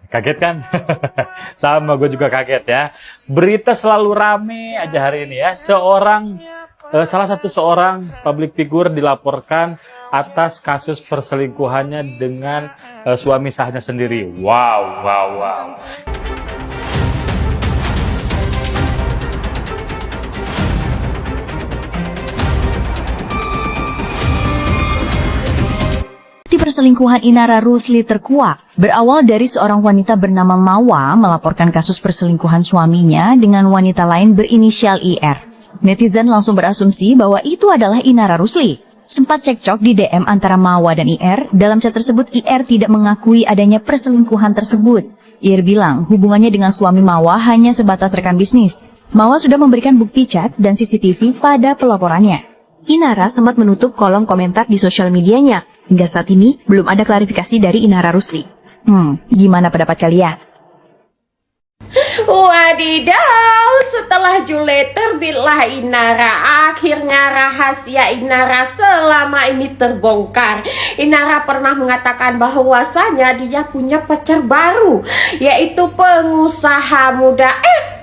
Kaget kan? Sama, gue juga kaget ya. Berita selalu rame aja hari ini ya. Salah satu seorang public figure dilaporkan atas kasus perselingkuhannya dengan suami sahnya sendiri. Wow, wow, wow. Perselingkuhan Inara Rusli terkuak. Berawal dari seorang wanita bernama Mawa melaporkan kasus perselingkuhan suaminya dengan wanita lain berinisial IR. Netizen langsung berasumsi bahwa itu adalah Inara Rusli. Sempat cekcok di DM antara Mawa dan IR. Dalam chat tersebut, IR tidak mengakui adanya perselingkuhan tersebut. IR bilang hubungannya dengan suami Mawa hanya sebatas rekan bisnis. Mawa sudah memberikan bukti chat dan CCTV pada pelaporannya. Inara sempat menutup kolom komentar di sosial medianya. Hingga saat ini, belum ada klarifikasi dari Inara Rusli. Gimana pendapat kalian? Wadidaw, setelah Jule terbilah Inara, akhirnya rahasia Inara selama ini terbongkar. Inara pernah mengatakan bahwasanya dia punya pacar baru, yaitu pengusaha muda.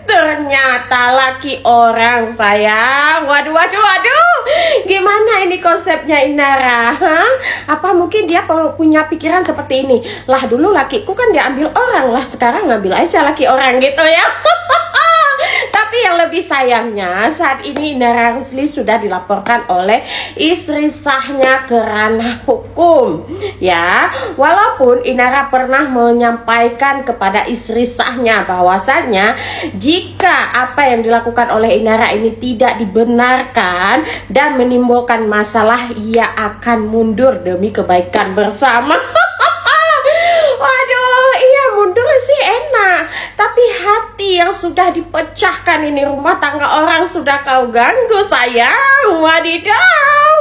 Ternyata laki orang, sayang. Waduh. Gimana ini konsepnya Inara? Apa mungkin dia punya pikiran seperti ini? Lah dulu lakiku kan diambil orang, lah sekarang ngambil aja laki orang gitu ya. Tapi yang lebih sayangnya saat ini Inara Rusli sudah dilaporkan oleh istri sahnya ke ranah hukum. Ya, walaupun Inara pernah menyampaikan kepada istri sahnya bahwasannya jika apa yang dilakukan oleh Inara ini tidak dibenarkan dan menimbulkan masalah, ia akan mundur demi kebaikan bersama. Waduh, iya mundur sih enak, tapi hati yang sudah dipecahkan ini, rumah tangga orang sudah kau ganggu, sayang. Wadidaw.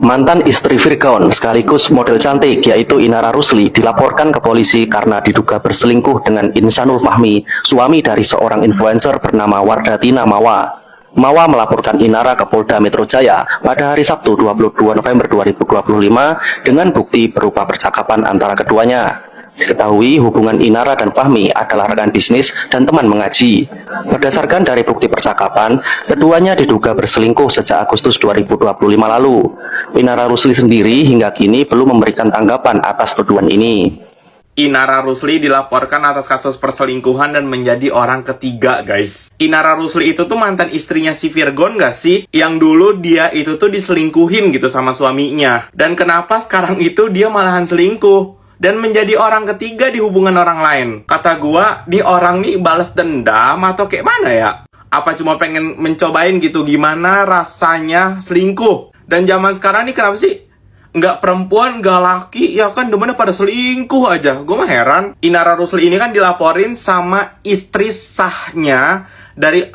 Mantan istri Virgon sekaligus model cantik yaitu Inara Rusli dilaporkan ke polisi karena diduga berselingkuh dengan Insanul Fahmi, suami dari seorang influencer bernama Wardatina Mawa. Mawa melaporkan Inara ke Polda Metro Jaya pada hari Sabtu 22 November 2025 dengan bukti berupa percakapan antara keduanya. Diketahui hubungan Inara dan Fahmi adalah rekan bisnis dan teman mengaji. Berdasarkan dari bukti percakapan, keduanya diduga berselingkuh sejak Agustus 2025 lalu. Inara Rusli sendiri hingga kini belum memberikan tanggapan atas tuduhan ini. Inara Rusli dilaporkan atas kasus perselingkuhan dan menjadi orang ketiga, guys. Inara Rusli itu tuh mantan istrinya si Virgon gak sih? Yang dulu dia itu tuh diselingkuhin gitu sama suaminya. Dan kenapa sekarang itu dia malahan selingkuh? Dan menjadi orang ketiga di hubungan orang lain. Kata gua, di orang nih balas dendam atau kayak mana ya? Apa cuma pengen mencobain gitu gimana rasanya selingkuh? Dan zaman sekarang nih kenapa sih? Nggak perempuan, nggak laki, ya kan demennya pada selingkuh aja. Gue mah heran. Inara Rusli ini kan dilaporin sama istri sahnya dari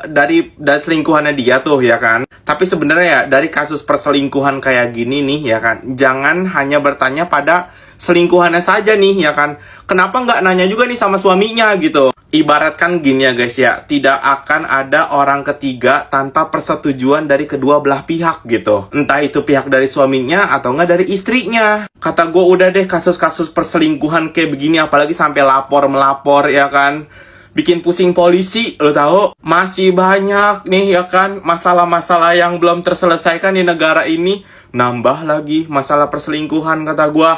selingkuhannya dia tuh ya kan. Tapi sebenarnya ya dari kasus perselingkuhan kayak gini nih ya kan, jangan hanya bertanya pada selingkuhannya saja nih ya kan. Kenapa nggak nanya juga nih sama suaminya gitu? Ibaratkan gini ya guys ya, tidak akan ada orang ketiga tanpa persetujuan dari kedua belah pihak gitu. Entah itu pihak dari suaminya atau nggak dari istrinya. Kata gue udah deh kasus-kasus perselingkuhan kayak begini, apalagi sampai melapor ya kan. Bikin pusing polisi, lo tahu? Masih banyak nih ya kan masalah-masalah yang belum terselesaikan di negara ini. Nambah lagi masalah perselingkuhan kata gue.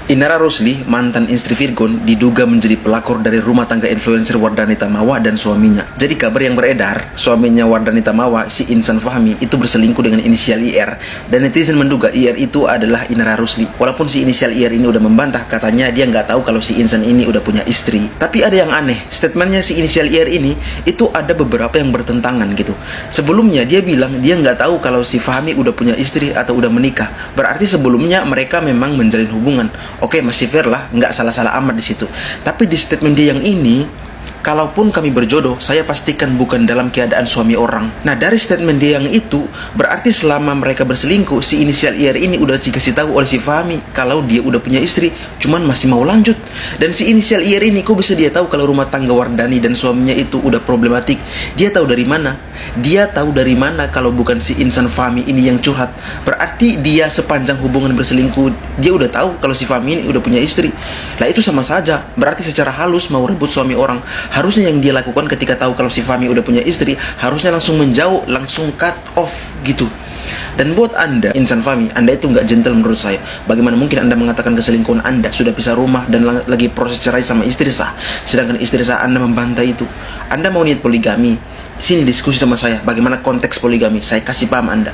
Inara Rusli, mantan istri Virgon, diduga menjadi pelakor dari rumah tangga influencer Wardanita Mawa dan suaminya. Jadi kabar yang beredar, suaminya Wardanita Mawa, si Insan Fahmi, itu berselingkuh dengan inisial IR. Dan netizen menduga IR itu adalah Inara Rusli. Walaupun si inisial IR ini udah membantah, katanya dia nggak tahu kalau si Insan ini udah punya istri. Tapi ada yang aneh, statementnya si inisial IR ini, itu ada beberapa yang bertentangan gitu. Sebelumnya dia bilang dia nggak tahu kalau si Fahmi udah punya istri atau udah menikah. Berarti sebelumnya mereka memang menjalin hubungan. Oke, masih fair lah, nggak salah-salah amat di situ. Tapi di statement dia yang ini, kalaupun kami berjodoh, saya pastikan bukan dalam keadaan suami orang. Nah, dari statement dia yang itu, berarti selama mereka berselingkuh, si inisial IR ini udah dikasih tahu oleh si Fahmi kalau dia udah punya istri, cuman masih mau lanjut. Dan si inisial IR ini, kok bisa dia tahu kalau rumah tangga Wardani dan suaminya itu udah problematik? Dia tahu dari mana? Dia tahu dari mana kalau bukan si insan Fahmi ini yang curhat? Berarti dia sepanjang hubungan berselingkuh, dia udah tahu kalau si Fahmi ini udah punya istri. Lah itu sama saja, berarti secara halus mau rebut suami orang. Harusnya yang dia lakukan ketika tahu kalau si Fahmi udah punya istri, harusnya langsung menjauh, langsung cut off gitu. Dan buat Anda, insan Fahmi, Anda itu nggak gentle menurut saya. Bagaimana mungkin Anda mengatakan keselingkuhan Anda sudah pisah rumah dan lagi proses cerai sama istri sah, sedangkan istri sah Anda membantah itu? Anda mau niat poligami? Sini diskusi sama saya, bagaimana konteks poligami? Saya kasih paham Anda.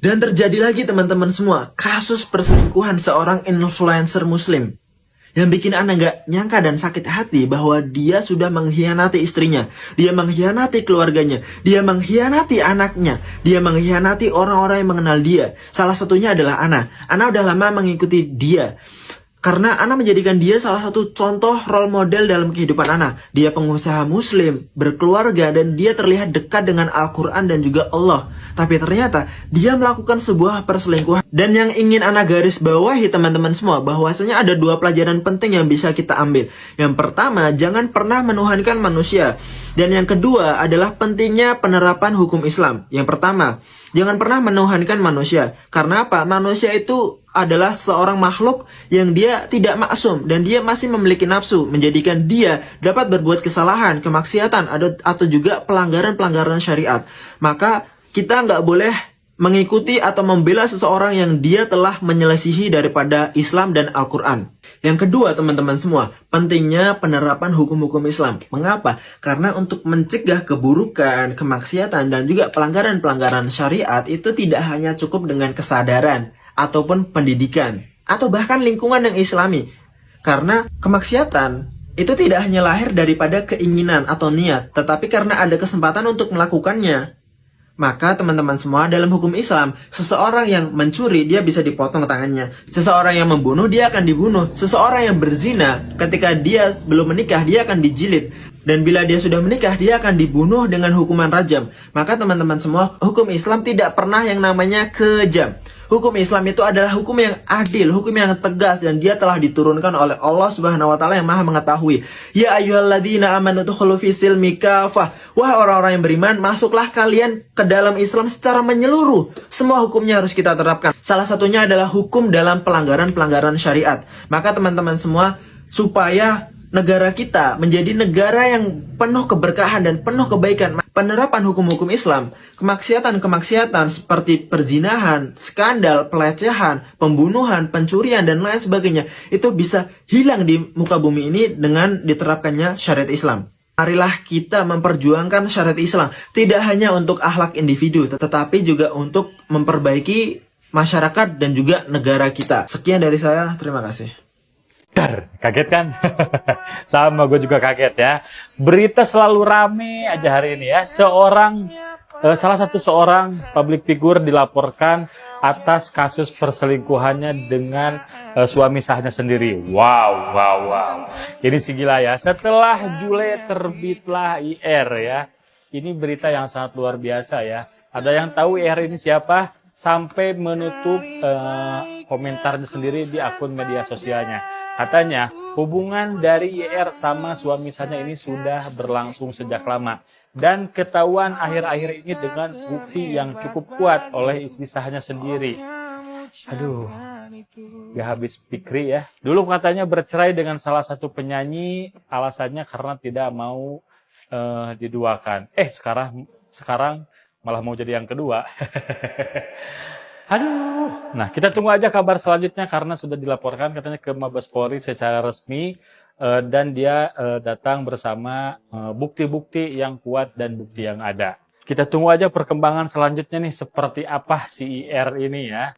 Dan terjadi lagi teman-teman semua, kasus perselingkuhan seorang influencer muslim. Yang bikin Anda nggak nyangka dan sakit hati bahwa dia sudah mengkhianati istrinya, dia mengkhianati keluarganya, dia mengkhianati anaknya, dia mengkhianati orang-orang yang mengenal dia. Salah satunya adalah Ana. Ana udah lama mengikuti dia. Karena Ana menjadikan dia salah satu contoh role model dalam kehidupan Ana. Dia pengusaha muslim, berkeluarga, dan dia terlihat dekat dengan Al-Quran dan juga Allah. Tapi ternyata dia melakukan sebuah perselingkuhan. Dan yang ingin Ana garis bawahi teman-teman semua, bahwasanya ada dua pelajaran penting yang bisa kita ambil. Yang pertama, jangan pernah menuhankan manusia. Dan yang kedua adalah pentingnya penerapan hukum Islam. Yang pertama, jangan pernah menuhankan manusia. Karena apa? Manusia itu adalah seorang makhluk yang dia tidak maksum dan dia masih memiliki nafsu, menjadikan dia dapat berbuat kesalahan, kemaksiatan, atau juga pelanggaran-pelanggaran syariat. Maka kita nggak boleh mengikuti atau membela seseorang yang dia telah menyelisihi daripada Islam dan Al-Quran. Yang kedua teman-teman semua, pentingnya penerapan hukum-hukum Islam. Mengapa? Karena untuk mencegah keburukan, kemaksiatan, dan juga pelanggaran-pelanggaran syariat itu tidak hanya cukup dengan kesadaran ataupun pendidikan, atau bahkan lingkungan yang islami. Karena kemaksiatan itu tidak hanya lahir daripada keinginan atau niat, tetapi karena ada kesempatan untuk melakukannya. Maka teman-teman semua, dalam hukum Islam, seseorang yang mencuri dia bisa dipotong tangannya. Seseorang yang membunuh dia akan dibunuh. Seseorang yang berzina ketika dia belum menikah dia akan dijilid. Dan bila dia sudah menikah dia akan dibunuh dengan hukuman rajam. Maka teman-teman semua, hukum Islam tidak pernah yang namanya kejam. Hukum Islam itu adalah hukum yang adil, hukum yang tegas, dan dia telah diturunkan oleh Allah Subhanahu wa taala yang Maha mengetahui. Ya ayyuhalladzina amanu udkhulu fis silmi kafah. Wahai orang-orang yang beriman, masuklah kalian ke dalam Islam secara menyeluruh. Semua hukumnya harus kita terapkan. Salah satunya adalah hukum dalam pelanggaran-pelanggaran syariat. Maka teman-teman semua, supaya negara kita menjadi negara yang penuh keberkahan dan penuh kebaikan, penerapan hukum-hukum Islam, kemaksiatan-kemaksiatan seperti perzinahan, skandal, pelecehan, pembunuhan, pencurian, dan lain sebagainya, itu bisa hilang di muka bumi ini dengan diterapkannya syariat Islam. Marilah kita memperjuangkan syariat Islam, tidak hanya untuk akhlak individu, tetapi juga untuk memperbaiki masyarakat dan juga negara kita. Sekian dari saya, terima kasih. Kaget kan? Sama, gue juga kaget ya. Berita selalu rame aja hari ini ya. Salah satu seorang public figure dilaporkan atas kasus perselingkuhannya dengan suami sahnya sendiri. Wow. Ini sih gila ya. Setelah Jule terbitlah IR ya. Ini berita yang sangat luar biasa ya. Ada yang tahu IR ini siapa? Sampai menutup komentarnya sendiri di akun media sosialnya. Katanya, hubungan dari YR sama suami sahnya ini sudah berlangsung sejak lama. Dan ketahuan akhir-akhir ini dengan bukti yang cukup kuat oleh istri sahnya sendiri. Aduh, gak habis pikir ya. Dulu katanya bercerai dengan salah satu penyanyi, alasannya karena tidak mau diduakan. Sekarang malah mau jadi yang kedua. Aduh, nah kita tunggu aja kabar selanjutnya karena sudah dilaporkan katanya ke Mabes Polri secara resmi dan dia datang bersama bukti-bukti yang kuat dan bukti yang ada. Kita tunggu aja perkembangan selanjutnya nih seperti apa si IR ini ya.